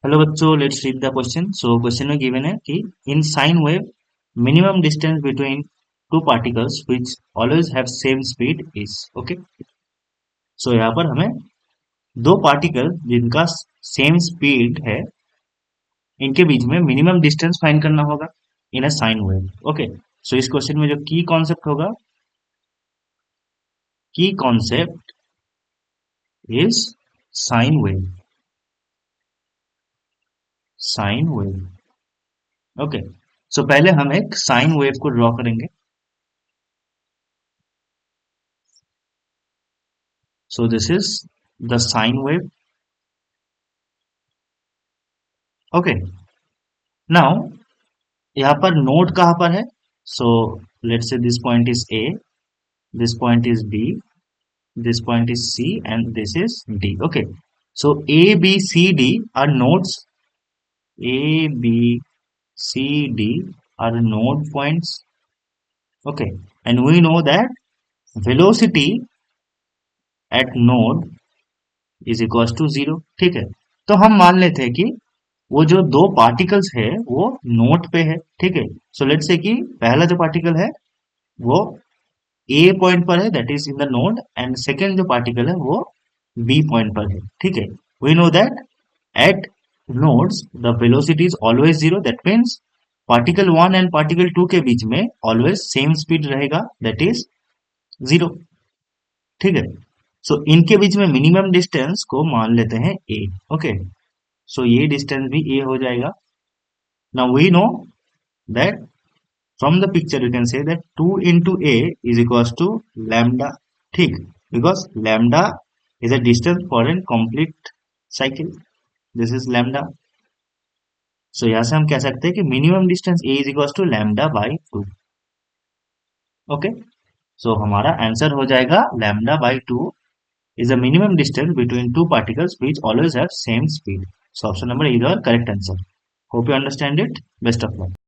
Hello बच्चों, let's read the question. So question में given है कि in sine wave minimum distance between two particles which always have same speed is. Okay, so यहाँ पर हमें दो पार्टिकल जिनका सेम स्पीड है, इनके बीच में मिनिमम डिस्टेंस फाइंड करना होगा in a sine wave. Okay, so इस क्वेश्चन में जो की कॉन्सेप्ट होगा, key concept is sine wave. Sine wave. Okay, so पहले हम एक साइन वेव को ड्रॉ करेंगे। So this is the sine wave. Okay. Now यहाँ पर नोड कहाँ पर है? So let's say this point is A, this point is B, this point is C, and this is D. Okay. So A, B, C, D are nodes. A, B, C, D are node points. Okay. And we know that velocity at node is equals to 0. ठीक है, तो हम मान लेते हैं कि वो जो दो पार्टिकल्स है वो नोड पे है। ठीक है, सो लेट्स से कि पहला जो पार्टिकल है वो ए पॉइंट पर है, that is in the node, and second जो पार्टिकल है वो बी पॉइंट पर है। ठीक है, we know that at nodes the velocity is always zero, that means particle one and particle two के बीच में ऑलवेज सेम स्पीड रहेगा, दैट इज जीरो। ठीक है, सो इनके बीच में मिनिमम डिस्टेंस को मान लेते हैं ए। ओके, सो ये डिस्टेंस भी ए हो जाएगा। Now we know that from the picture you can say that 2 into a is equals to lambda. ठीक, because lambda is a distance for a complete cycle. This is lambda. So यहाँ से हम कह सकते हैं कि minimum distance a is equals to lambda by 2. Okay, so हमारा answer हो जाएगा lambda by 2 is the minimum distance between two particles which always have same speed. So option number is our correct answer. Hope you understand it. Best of luck.